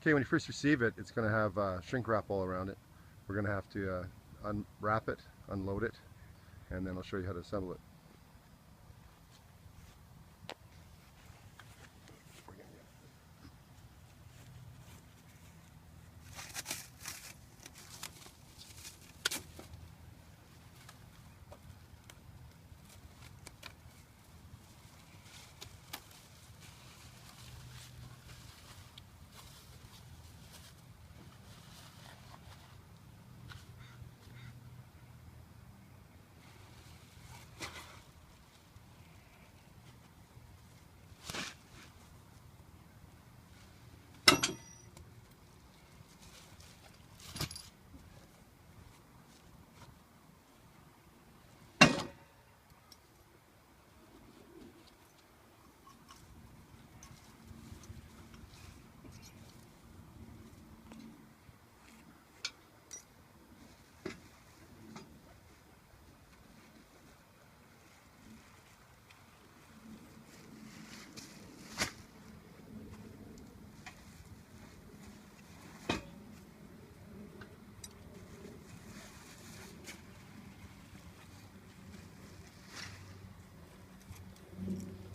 Okay, when you first receive it, it's going to have shrink wrap all around it. We're going to have to unwrap it, unload it, and then I'll show you how to assemble it.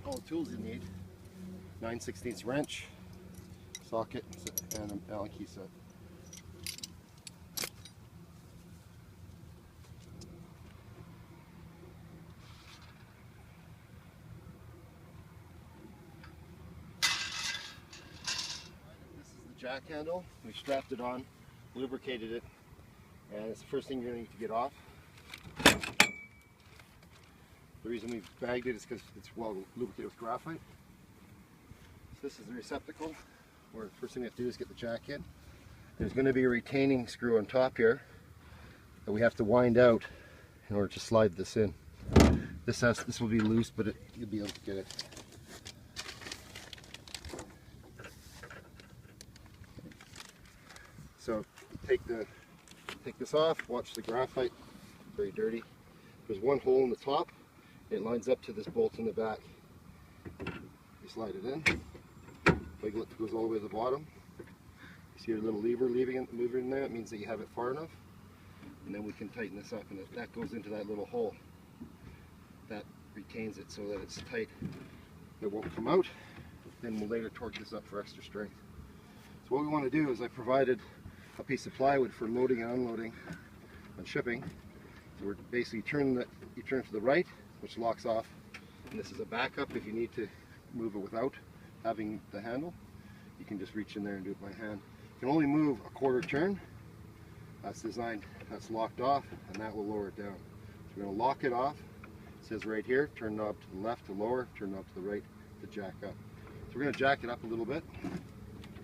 All the tools you need: 9/16 wrench, socket, and an Allen key set. This is the jack handle. We strapped it on, lubricated it, and it's the first thing you're going to need to get off. The reason we've bagged it is because it's well lubricated with graphite. So this is the receptacle, where the first thing we have to do is get the jack in. There's going to be a retaining screw on top here that we have to wind out in order to slide this in. This will be loose, but you'll be able to get it. So take this off. Watch the graphite, very dirty. There's one hole in the top. It lines up to this bolt in the back. You slide it in. Wiggle it, goes all the way to the bottom. You see your little lever moving in there. It means that you have it far enough. And then we can tighten this up, and that goes into that little hole. That retains it so that it's tight. It won't come out. Then we'll later torque this up for extra strength. So what we want to do is I provided a piece of plywood for loading and unloading and shipping. So we're basically you turn to the right, which locks off, and this is a backup if you need to move it without having the handle. You can just reach in there and do it by hand. You can only move a quarter turn. That's designed, that's locked off, and that will lower it down. So we're going to lock it off. It says right here, turn knob to the left to lower, turn knob to the right to jack up. So we're going to jack it up a little bit,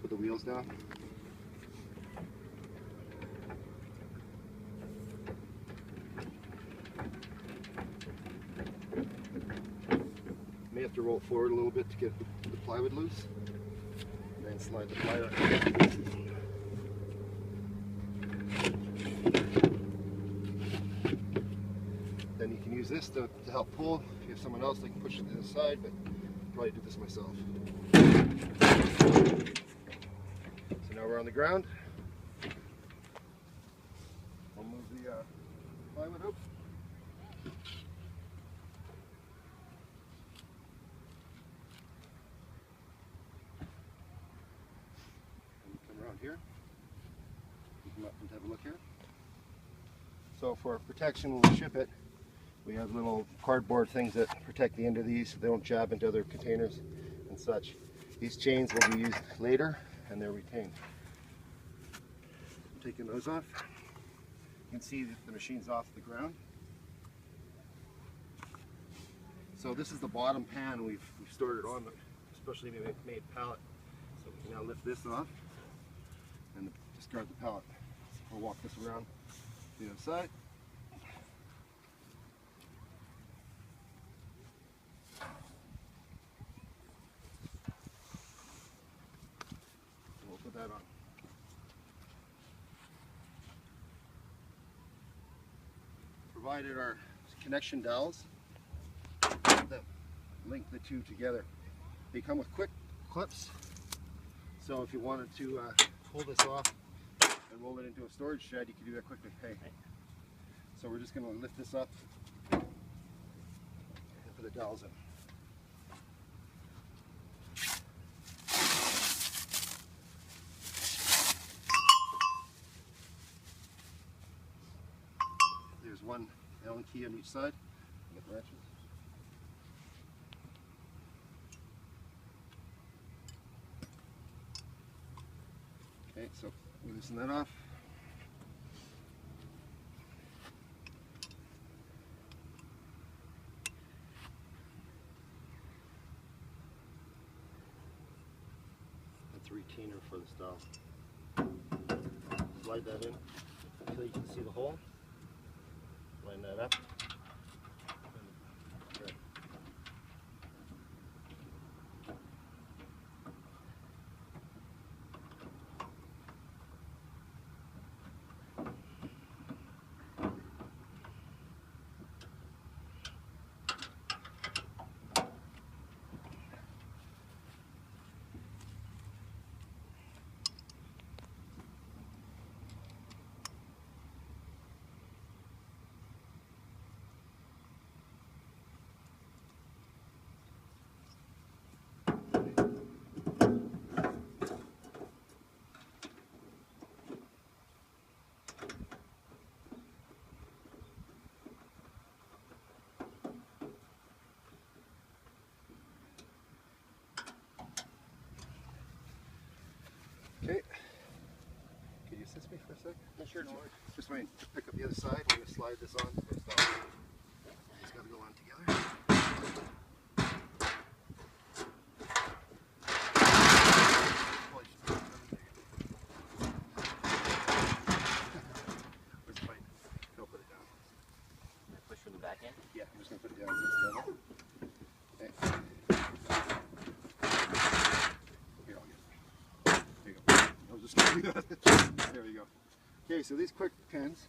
put the wheels down. May have to roll it forward a little bit to get the plywood loose, and then slide the plywood. Then you can use this to help pull. If you have someone else, they can push it to the side, but I'll probably do this myself. So now we're on the ground. I'll move the plywood up. Here. You come up and have a look here. So for protection when we ship it, we have little cardboard things that protect the end of these so they don't jab into other containers and such. These chains will be used later and they're retained. I'm taking those off. You can see that the machine's off the ground. So this is the bottom pan we've stored it on, especially made pallet. So we can now lift this off and discard the pallet. We'll walk this around to the other side. We'll put that on. Provided our connection dowels that link the two together. They come with quick clips, So if you wanted to pull this off and roll it into a storage shed, you can do that quickly. Hey. So we're just going to lift this up and put the dowels in. There's one Allen key on each side. Get the wrenches. Okay, so we loosen that off. That's a retainer for the style. Slide that in until you can see the hole. Line that up. Good. Okay. Can you assist me for a sec? Yeah, sure. No worries. Just wait. Pick up the other side. We're going to slide this on. It's got to go on together. Where's the pipe? Go put it down. Push from the back end? Yeah, I'm just going to put it down so it's level. Okay. Here, I'll get it. There you go. I was just going to do that. There we go. Okay, so these quick pins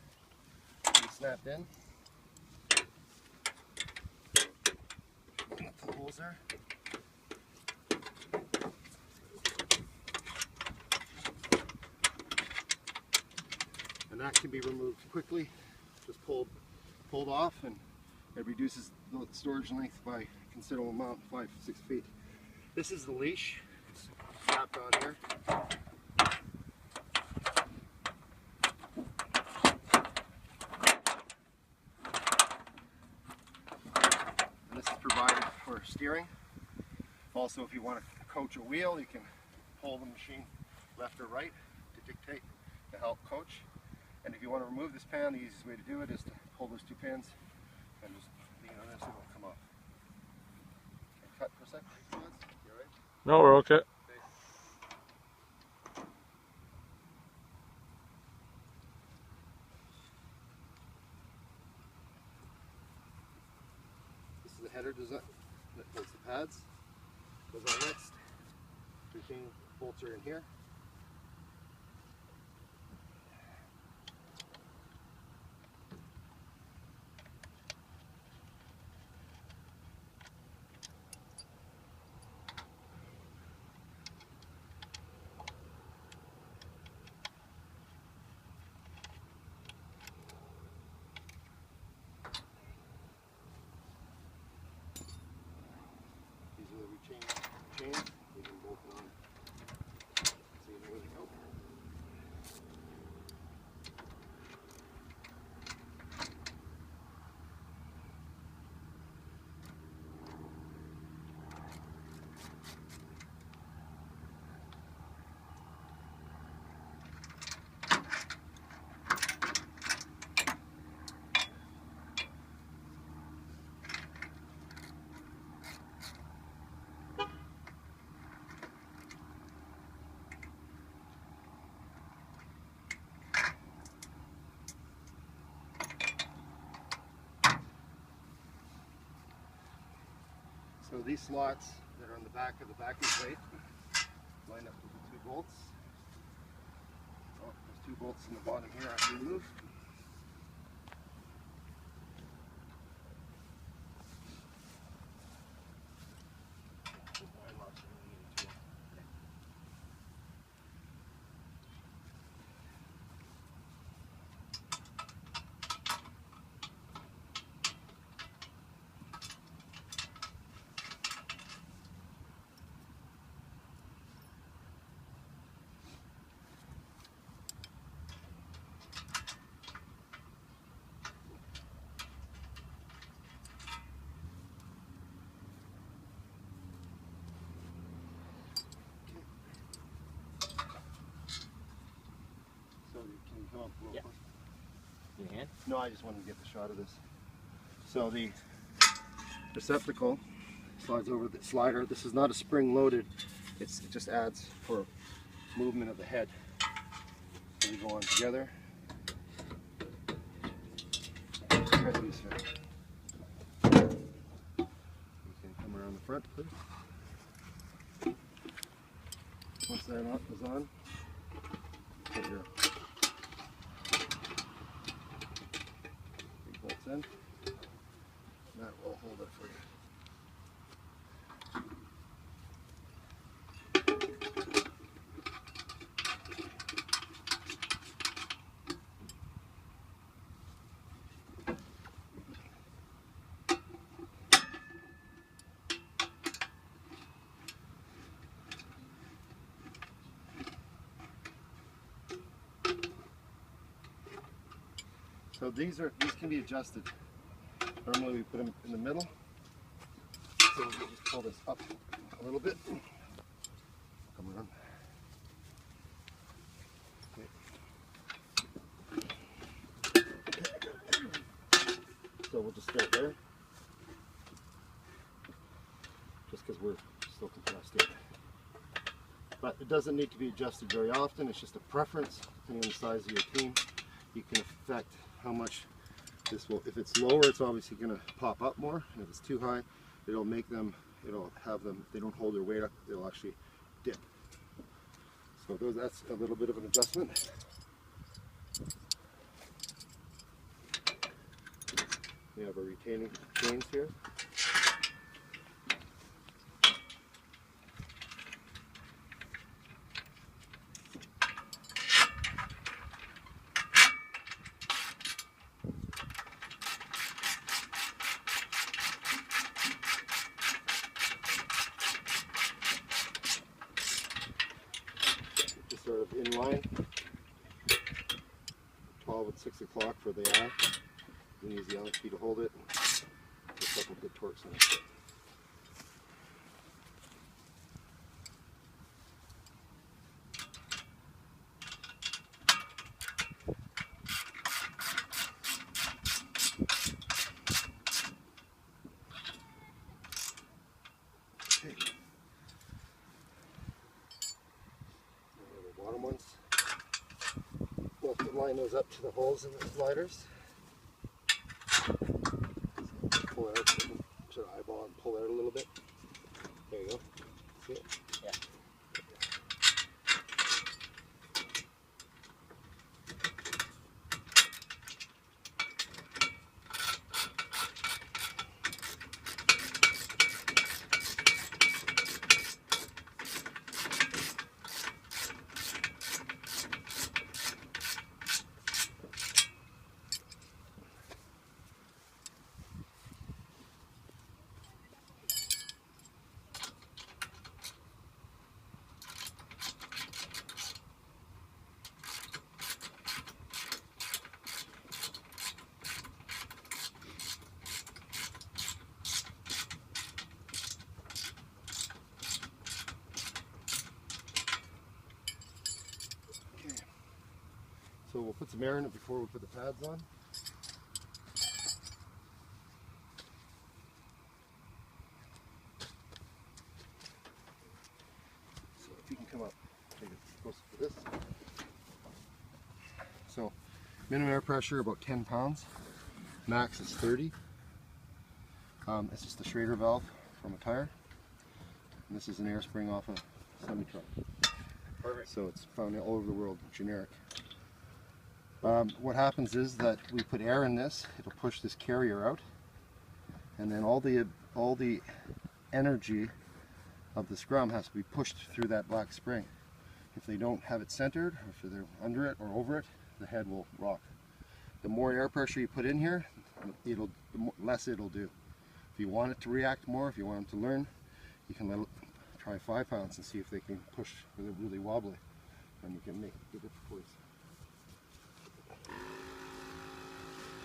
can be snapped in. The holes there. And that can be removed quickly. Just pulled off, and it reduces the storage length by a considerable amount, 5-6 feet. This is the leash. It's snapped on here. And this is provided for steering. Also, if you want to coach a wheel, you can pull the machine left or right to dictate to help coach. And if you want to remove this pan, the easiest way to do it is to pull those two pins and just lean on this, it won't come off. Okay, cut for a second. You all right? No, we're okay. This is the header design that holds the pads. Goes on next. Retaining bolts are in here. These are the retaining chains. We can bolt it on so you know where they go. So these slots that are on the back of the vacuum plate line up with the two bolts. Oh, there's two bolts in the bottom here I have to remove. Yeah. Your hand? No, I just wanted to get the shot of this. So the receptacle slides over the slider. This is not a spring loaded. It just adds for movement of the head. So we go on together. Try to use fit. You can come around the front, please. Once that knot is on, put your big bolts in. That will hold it for you. So these can be adjusted. Normally we put them in the middle. So we just pull this up a little bit. Come around. Okay. So we'll just start there. Just because we're still compressed here. But it doesn't need to be adjusted very often. It's just a preference depending on the size of your team. You can affect how much this will. If it's lower, it's obviously going to pop up more, and if it's too high, it'll make them. It'll have them. If they don't hold their weight up, they'll actually dip. So that's a little bit of an adjustment. We have our retaining chains here. Sort of in line. 12 and 6 o'clock for the eye. You can use the Allen key to hold it. And a couple good torques in it. Okay. Bottom ones. We'll line those up to the holes in the sliders. So pull out, sort of eyeball and pull out a little bit. There you go. See it? Yeah. So we'll put some air in it before we put the pads on. So if you can come up, take it closer to this. So minimum air pressure about 10 pounds, max is 30. It's just a Schrader valve from a tire. And this is an air spring off a semi-truck. Perfect. So it's found all over the world, generic. What happens is that we put air in this, it'll push this carrier out, and then all the energy of the scrum has to be pushed through that black spring. If they don't have it centered, or if they're under it or over it, the head will rock. The more air pressure you put in here, the less it'll do. If you want it to react more, if you want them to learn, you can let it try 5 pounds and see if they can push with it really wobbly, and you can give it a place.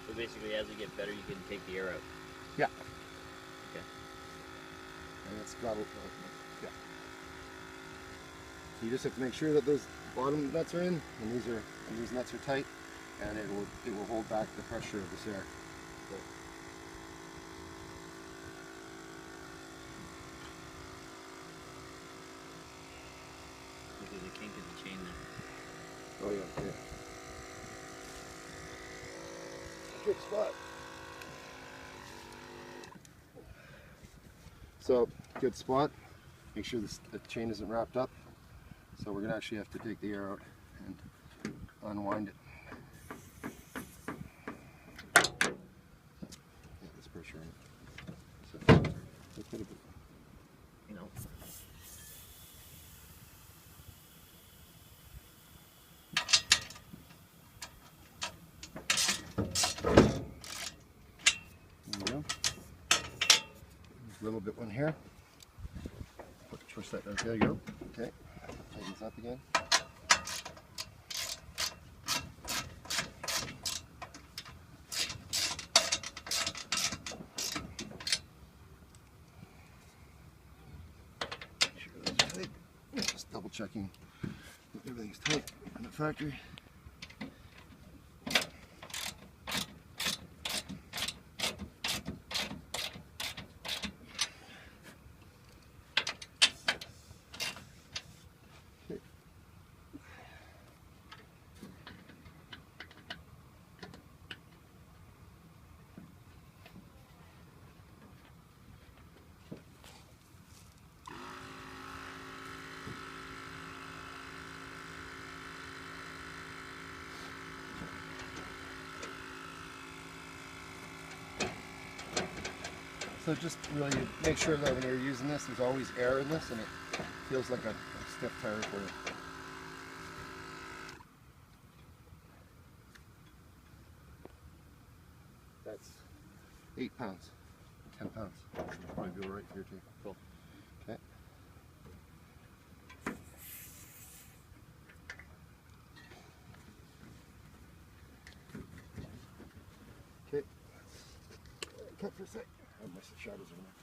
So basically, as we get better, you can take the air out. Yeah. Okay. And it's got yeah. So you just have to make sure that those bottom nuts are in, and these nuts are tight, and it will hold back the pressure of this air. Look at the kink in the chain there. Oh yeah, yeah. Good spot. So, good spot. Make sure the chain isn't wrapped up. So we're gonna actually have to take the air out and unwind it. Get this pressure on it. So, a bit. You know. There we go. A little bit one here. Push that out. There you go. Okay. Tightens up again. Make sure that's tight. Just double checking that everything's tight in the factory. So just really make sure that when you're using this, there's always air in this, and it feels like a stiff tire for you. That's 8 pounds, 10 pounds. Should probably be all right here too. Cool. Okay. Okay. Cut for a sec. I have my shadows over there.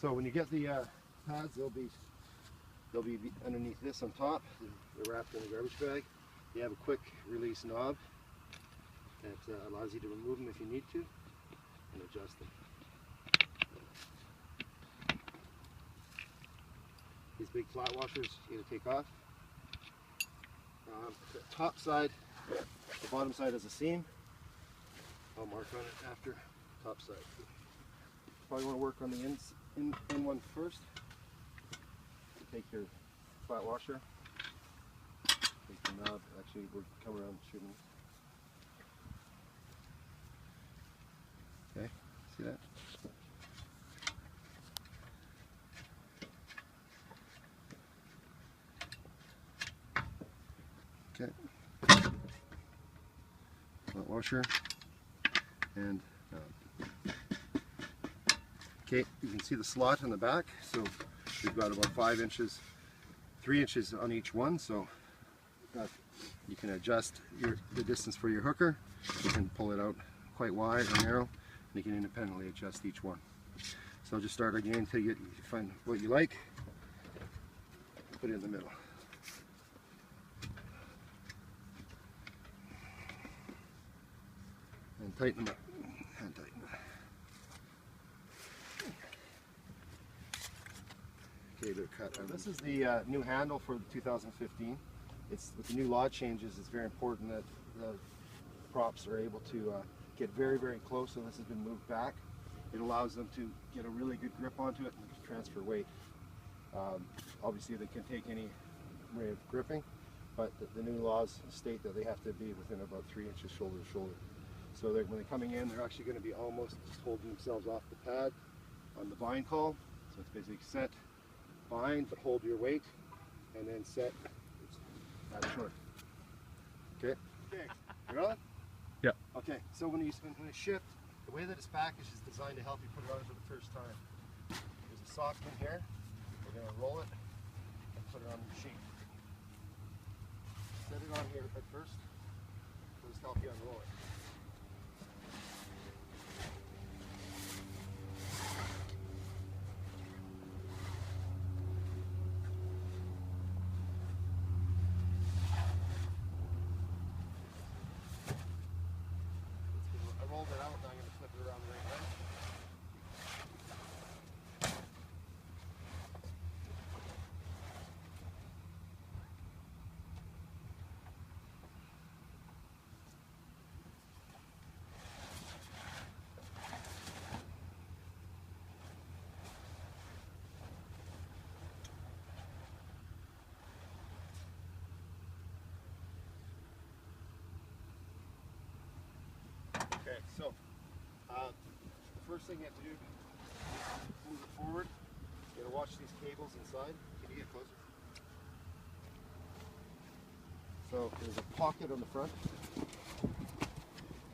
So when you get the pads, they'll be underneath this on top. They're wrapped in a garbage bag. You have a quick release knob that allows you to remove them if you need to and adjust them. These big flat washers you gotta take off. The top side, the bottom side has a seam. I'll mark on it after. Top side. Probably want to work on the in one first. Take your flat washer. Take the knob. Actually, we'll come around shooting. Okay, see that? Okay. Flat washer and okay, you can see the slot in the back, so we've got about 5 inches, 3 inches on each one, so you can adjust the distance for your hooker. You can pull it out quite wide or narrow, and you can independently adjust each one. So just start again until you find what you like, put it in the middle. And tighten them up, and tighten. Okay, they're cut. This is the new handle for the 2015. It's with the new law changes. It's very important that the props are able to get very, very close. So this has been moved back. It allows them to get a really good grip onto it and transfer weight. Obviously, they can take any way of gripping, but the new laws state that they have to be within about 3 inches shoulder to shoulder. So when they're coming in, they're actually going to be almost just holding themselves off the pad on the bind call. So it's basically set, bind, but hold your weight, and then set at short. Okay? Okay. You rolling? Yeah. Okay, so when you shift, the way that it's packaged is designed to help you put it on for the first time. There's a sock in here. We're going to roll it and put it on the machine. Set it on here at first. It'll just help you unroll it. The first thing you have to do, move it forward. You gotta watch these cables inside. Can you get closer? So there's a pocket on the front,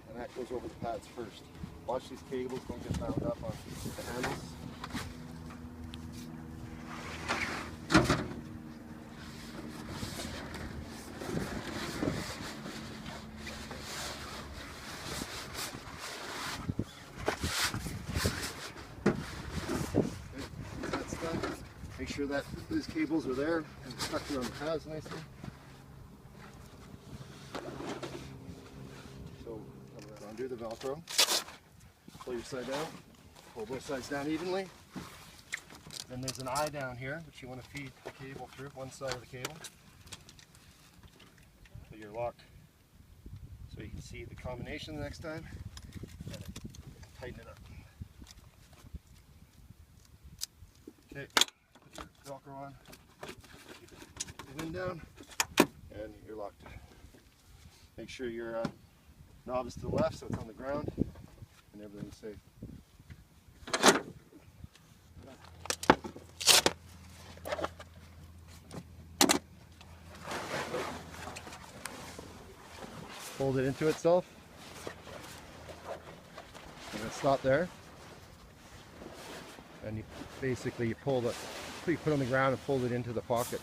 and that goes over the pads first. Watch these cables, don't get bound up on the handles. Make sure that these cables are there and stuck around the pads nicely. So undo the Velcro, pull your side down, pull both sides down evenly. Then there's an eye down here which you want to feed the cable through, one side of the cable. So you're locked so you can see the combination the next time. And tighten it up. Okay. Velcro on, keep the wind down, and you're locked. Make sure your knob is to the left so it's on the ground and everything's safe. Fold it into itself. I'm going to stop there. And you basically pull the, you put it on the ground and fold it into the pocket.